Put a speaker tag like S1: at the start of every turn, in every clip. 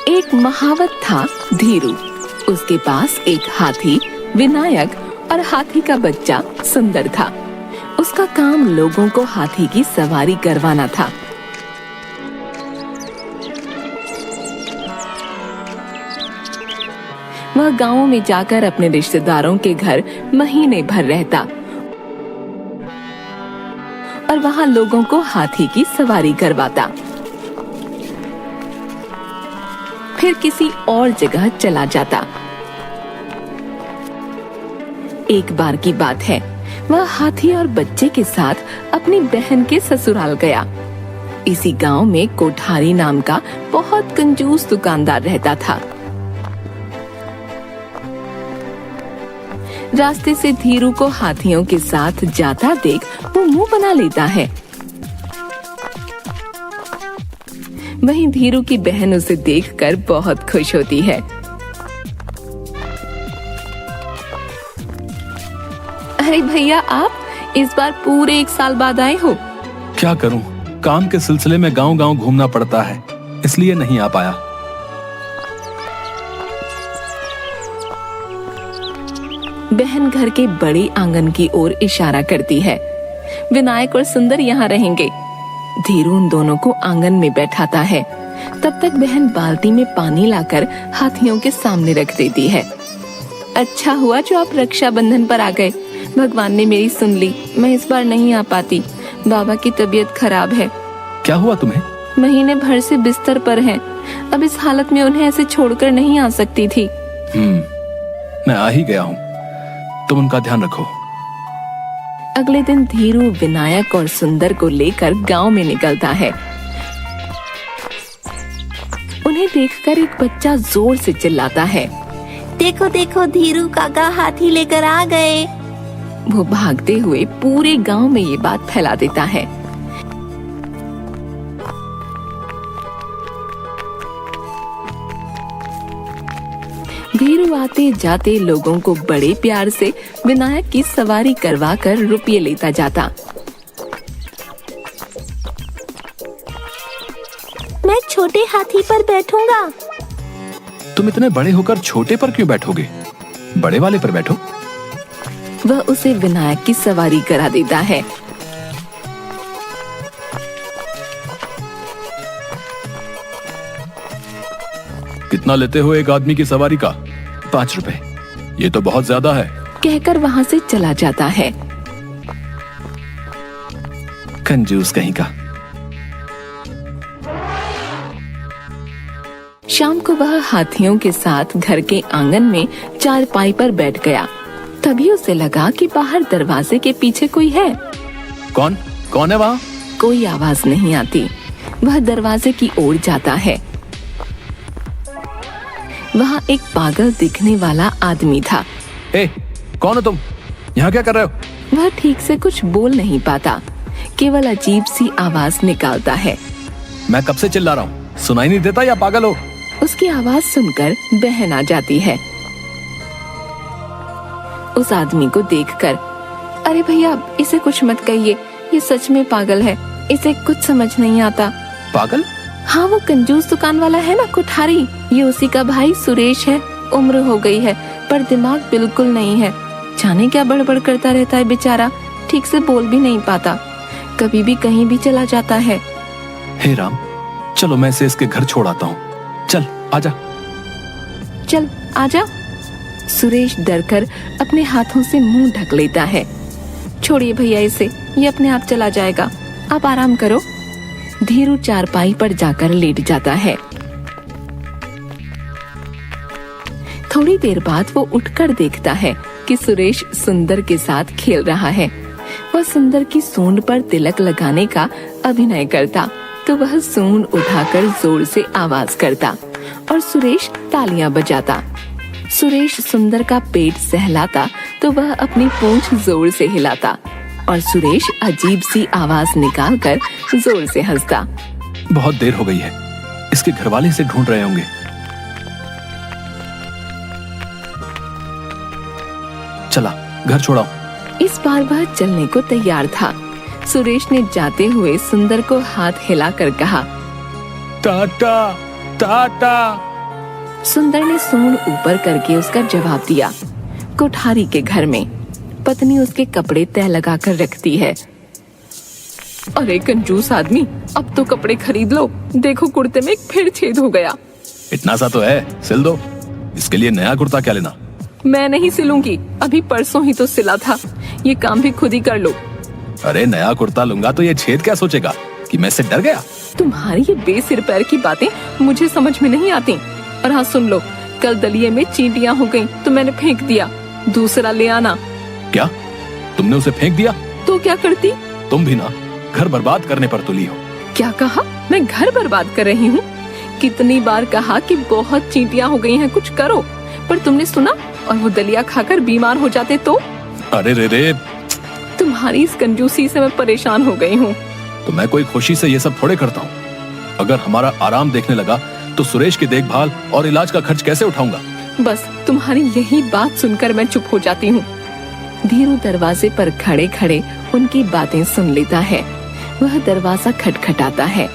S1: एक महावत था धीरू। उसके पास एक हाथी विनायक और हाथी का बच्चा सुंदर था। उसका काम लोगों को हाथी की सवारी करवाना था। वह गांवों में जाकर अपने रिश्तेदारों के घर महीने भर रहता और वहां लोगों को हाथी की सवारी करवाता। फिर किसी और जगह चला जाता। एक बार की बात है, वह हाथी और बच्चे के साथ अपनी बहन के ससुराल गया। इसी गांव में कोठारी नाम का बहुत कंजूस दुकानदार रहता था। रास्ते से धीरू को हाथियों के साथ जाता देख वो मुंह बना लेता है। वहीं धीरू की बहन उसे देखकर बहुत खुश होती है। अरे भैया, आप इस बार पूरे 1 साल बाद आए हो।
S2: क्या करूं, काम के सिलसिले में गांव-गांव घूमना पड़ता है, इसलिए नहीं आ पाया।
S1: बहन घर के बड़े आंगन की ओर इशारा करती है। विनायक और सुंदर यहाँ रहेंगे। धीरू उन दोनों को आंगन में बैठाता है। तब तक बहन बाल्टी में पानी लाकर हाथियों के सामने रख देती है। अच्छा हुआ जो आप रक्षाबंधन पर आ गए। भगवान ने मेरी सुन ली। मैं इस बार नहीं आ पाती। बाबा की तबीयत खराब है।
S2: क्या हुआ तुम्हें?
S1: महीने भर से बिस्तर पर हैं। अब इस हालत में उन्हें ऐसे छोड़कर नहीं आ सकती थी।
S2: मैं आ ही गया हूँ, तुम उनका ध्यान रखो।
S1: अगले दिन धीरू विनायक और सुंदर को लेकर गांव में निकलता है। उन्हें देखकर एक बच्चा जोर से चिल्लाता है,
S3: देखो देखो, धीरू काका हाथी लेकर आ गए।
S1: वो भागते हुए पूरे गांव में ये बात फैला देता है। धीरू आते जाते लोगों को बड़े प्यार से विनायक की सवारी करवा कर रुपये लेता जाता।
S3: मैं छोटे हाथी पर बैठूंगा।
S2: तुम इतने बड़े होकर छोटे पर क्यों बैठोगे? बड़े वाले पर बैठो।
S1: वह उसे विनायक की सवारी करा देता है।
S2: कितना लेते हो एक आदमी की सवारी का? 5 रुपए। ये तो बहुत ज्यादा है,
S1: कहकर वहां से चला जाता है।
S2: कंजूस कहीं का।
S1: शाम को वह हाथियों के साथ घर के आंगन में चारपाई पर बैठ गया। तभी उसे लगा कि बाहर दरवाजे के पीछे कोई है।
S2: कौन है वहाँ?
S1: कोई आवाज नहीं आती। वह दरवाजे की ओर जाता है। वहाँ एक पागल दिखने वाला आदमी था।
S2: कौन हो तुम? यहाँ क्या कर रहे हो?
S1: वह ठीक से कुछ बोल नहीं पाता, केवल अजीब सी आवाज निकालता है।
S2: मैं कब से चिल्ला रहा हूँ, सुनाई नहीं देता या पागल हो?
S1: उसकी आवाज सुनकर बहन आ जाती है। उस आदमी को देखकर, अरे भैया, इसे कुछ मत कहिए, ये सच में पागल है, इसे कुछ समझ नहीं आता।
S2: पागल?
S1: हाँ, वो कंजूस दुकान वाला है ना, कोठारी। ये उसी का भाई सुरेश है। उम्र हो गई है पर दिमाग बिल्कुल नहीं है। जाने क्या बड़बड़ करता रहता है बेचारा, ठीक से बोल भी नहीं पाता, कभी भी कहीं भी चला जाता है।
S2: हे राम, चलो मैं इसे इसके घर छोड़ आता हूँ। चल आजा।
S1: चल आजा। सुरेश डरकर अपने हाथों से मुंह ढक लेता है। छोड़िए भैया इसे, ये अपने आप चला जाएगा, आप आराम करो। धीरू चारपाई पर जाकर लेट जाता है। थोड़ी देर बाद वो उठकर देखता है कि सुरेश सुंदर के साथ खेल रहा है। वह सुंदर की सूंड पर तिलक लगाने का अभिनय करता तो वह सूंड उठाकर जोर से आवाज करता और सुरेश तालियां बजाता। सुरेश सुंदर का पेट सहलाता तो वह अपनी पूंछ जोर से हिलाता और सुरेश अजीब सी आवाज निकालकर जोर से हंसता।
S2: बहुत देर हो गई है, इसके घरवाले इसे ढूंढ रहे होंगे। चला घर छोड़ाओ।
S1: इस बार वह चलने को तैयार था। सुरेश ने जाते हुए सुंदर को हाथ हिलाकर कहा,
S2: टाटा टाटा
S1: सुंदर ने सूंड ऊपर करके उसका जवाब दिया। कोठारी के घर में पत्नी उसके कपड़े तह लगाकर रखती है। अरे कंजूस आदमी, अब तो कपड़े खरीद लो, देखो कुर्ते में एक फिर छेद हो गया।
S2: इतना सा तो है, सिल दो। इसके लिए नया कुर्ता क्या लेना?
S1: मैं नहीं सिलूंगी, अभी परसों ही तो सिला था, ये काम भी खुद ही कर लो।
S2: अरे नया कुर्ता लूंगा तो ये छेद क्या सोचेगा कि मैं इससे डर गया?
S1: तुम्हारी ये बेसिर पैर की बातें मुझे समझ में नहीं आती। और हाँ सुन लो, कल दलिये में चींटियां हो गईं तो मैंने फेंक दिया, दूसरा ले आना।
S2: क्या तुमने उसे फेंक दिया?
S1: तो क्या करती?
S2: तुम भी ना घर बर्बाद करने पर तुली हो।
S1: क्या कहा? मैं घर बर्बाद कर रही हूँ? कितनी बार कहा कि बहुत चींटियां हो गई हैं, कुछ करो, पर तुमने सुना और वो दलिया खाकर बीमार हो जाते तो?
S2: अरे रे रे,
S1: तुम्हारी इस कंजूसी से मैं परेशान हो गई हूँ।
S2: तो मैं कोई खुशी से ये सब थोड़े करता हूँ। अगर हमारा आराम देखने लगा तो सुरेश की देखभाल और इलाज का खर्च कैसे उठाऊंगा?
S1: बस तुम्हारी यही बात सुनकर मैं चुप हो जाती हूँ। धीरू दरवाजे पर खड़े खड़े उनकी बातें सुन लेता है। वह दरवाजा खटखटाता है।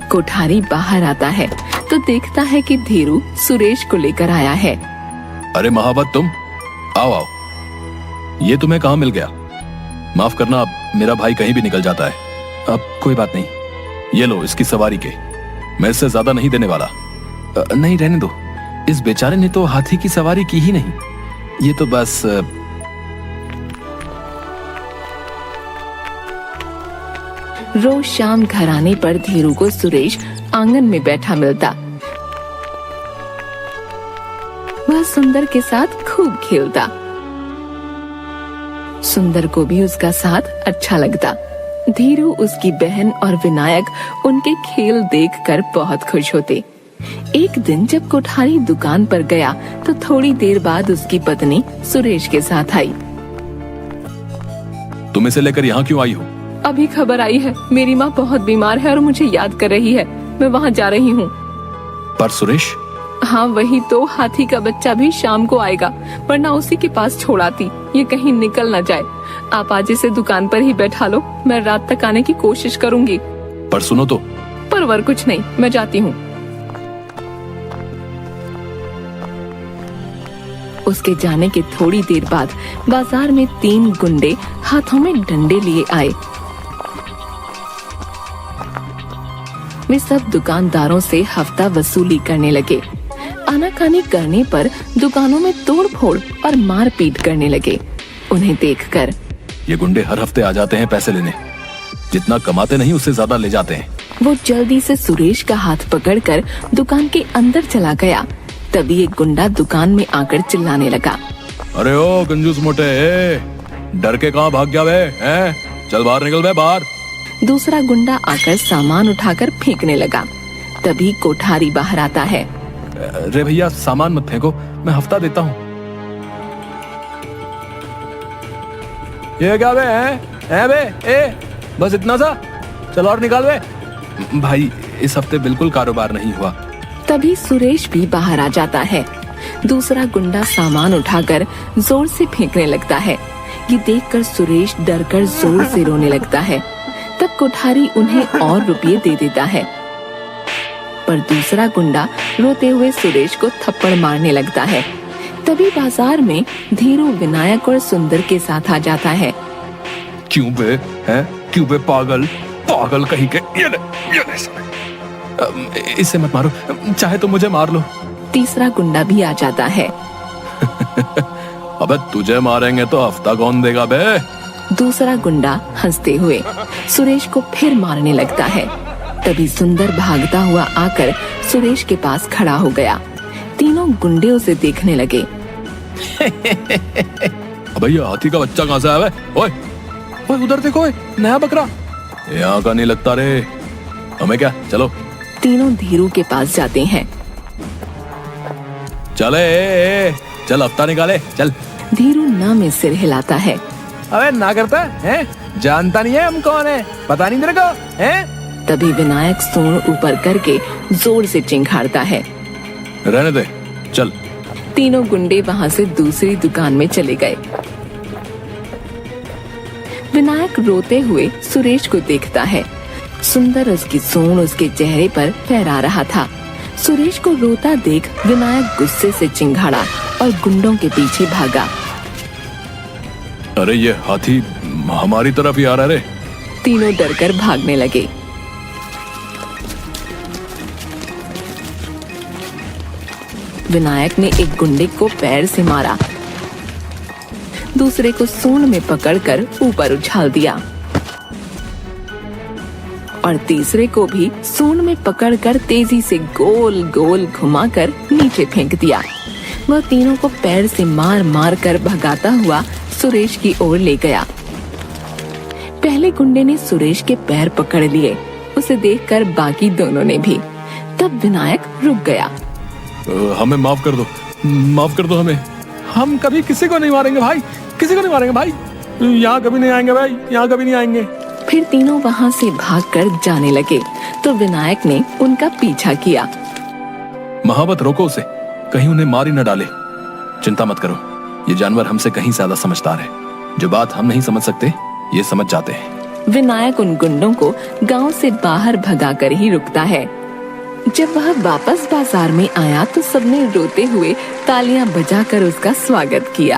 S1: कोठारी बाहर आता है तो देखता है कि धीरू सुरेश को लेकर आया है।
S2: अरे महावत, तुम आओ आओ, ये तुम्हें कहाँ मिल गया? माफ करना, अब मेरा भाई कहीं भी निकल जाता है। अब कोई बात नहीं, ये लो इसकी सवारी के, मैं इससे ज्यादा नहीं देने वाला। नहीं रहने दो, इस बेचारे ने तो हाथी की सवारी की ही नहीं, ये तो बस
S1: रोज शाम घर आने पर धीरू को सुरेश आंगन में बैठा मिलता। वह सुंदर के साथ खूब खेलता। सुंदर को भी उसका साथ अच्छा लगता। धीरू, उसकी बहन और विनायक उनके खेल देखकर बहुत खुश होते। एक दिन जब कोठारी दुकान पर गया तो थोड़ी देर बाद उसकी पत्नी सुरेश के साथ आई।
S2: तुम इसे लेकर यहाँ क्यों आई हो?
S1: अभी खबर आई है, मेरी माँ बहुत बीमार है और मुझे याद कर रही है, मैं वहाँ जा रही हूँ।
S2: पर सुरेश?
S1: हाँ वही तो, हाथी का बच्चा भी शाम को आएगा, वरना उसी के पास छोड़ आती, ये कहीं निकल न जाए। आप आज इसे दुकान पर ही बैठा लो, मैं रात तक आने की कोशिश करूंगी।
S2: पर सुनो तो।
S1: परवर कुछ नहीं, मैं जाती हूँ। उसके जाने के थोड़ी देर बाद बाजार में 3 गुंडे हाथों में डंडे लिए आए। वे सब दुकानदारों से हफ्ता वसूली करने लगे। आनाकानी करने पर दुकानों में तोड़फोड़ और मारपीट करने लगे। उन्हें देखकर
S2: ये गुंडे हर हफ्ते आ जाते हैं पैसे लेने, जितना कमाते नहीं उससे ज्यादा ले जाते हैं।
S1: वो जल्दी से सुरेश का हाथ पकड़कर दुकान के अंदर चला गया। तभी एक गुंडा दुकान में आकर चिल्लाने लगा।
S2: अरे ओ कंजूस मोटे, डर के कहाँ भाग गया बे? चल बाहर निकल बे, बाहर।
S1: दूसरा गुंडा आकर सामान उठाकर फेंकने लगा। तभी कोठारी बाहर आता है।
S2: रे भैया, सामान मत फेंको, मैं हफ्ता देता हूँ। ये क्या बे? है बे? बस इतना सा? चल और निकाल बे। भाई इस हफ्ते बिल्कुल कारोबार नहीं हुआ।
S1: तभी सुरेश भी बाहर आ जाता है। दूसरा गुंडा सामान उठाकर जोर से फेंकने लगता है। ये देखकर सुरेश डरकर जोर से रोने लगता है। तब कोठारी उन्हें और रुपये दे देता है, पर दूसरा गुंडा रोते हुए सुरेश को थप्पड़ मारने लगता है। तभी बाजार में धीरू, विनायक और सुंदर के साथ आ जाता है।
S2: क्यों बे? हैं? क्यों बे पागल? पागल कहीं के। ये ले, इसे मत मारो, चाहे तो मुझे मार लो।
S1: तीसरा गुंडा भी आ जाता है।
S2: अबे तुझे मारेंगे तो हफ्ता कौन देगा बे?
S1: दूसरा गुंडा हंसते हुए सुरेश को फिर मारने लगता है। तभी सुंदर भागता हुआ आकर सुरेश के पास खड़ा हो गया। तीनों गुंडे उसे देखने लगे।
S2: अबे ये हाथी का बच्चा कहाँ से आया बे? ओए ओए उधर देखो, नया बकरा। यहाँ का नहीं लगता रे, हमें क्या, चलो।
S1: तीनों धीरू के पास जाते हैं।
S2: चले, चल हफ्ता निकाले, चल।
S1: धीरू ना में सिर हिलाता है।
S2: अबे ना करता है? जानता नहीं है हम कौन है? पता नहीं तेरे को है?
S1: तभी विनायक सूंड ऊपर करके जोर से चिंघाड़ता है।
S2: रहने दे, चल।
S1: तीनों गुंडे वहाँ से दूसरी दुकान में चले गए। विनायक रोते हुए सुरेश को देखता है। सुंदर उसकी सूंड उसके चेहरे पर फहरा रहा था। सुरेश को रोता देख विनायक गुस्से से चिंघाड़ा और गुंडों के पीछे भागा।
S2: अरे ये हाथी हमारी तरफ ही आ रहा है।
S1: तीनों डरकर भागने लगे। विनायक ने एक गुंडे को पैर से मारा, दूसरे को सूंड में पकड़कर ऊपर उछाल दिया और तीसरे को भी सूंड में पकड़कर तेजी से गोल गोल घुमाकर नीचे फेंक दिया। वह तीनों को पैर से मार मार कर भगाता हुआ सुरेश की ओर ले गया। पहले गुंडे ने सुरेश के पैर पकड़ लिए, उसे देखकर बाकी दोनों ने भी। तब विनायक रुक गया।
S2: हमें माफ कर दो हमें। हम कभी किसी को नहीं मारेंगे भाई, किसी को नहीं मारेंगे भाई। यहाँ कभी नहीं आएंगे भाई, यहाँ कभी नहीं आएंगे।
S1: फिर तीनों वहाँ से भागकर जाने लगे तो विनायक ने उनका पीछा किया।
S2: महावत रोको उसे, कहीं उन्हें मार ही न डाले। चिंता मत करो, ये जानवर हमसे कहीं ज्यादा समझदार है। जो बात हम नहीं समझ सकते ये समझ जाते हैं।
S1: विनायक उन गुंडों को गांव से बाहर भगाकर ही रुकता है। जब वह वापस बाजार में आया तो सबने रोते हुए तालियां बजाकर उसका स्वागत किया।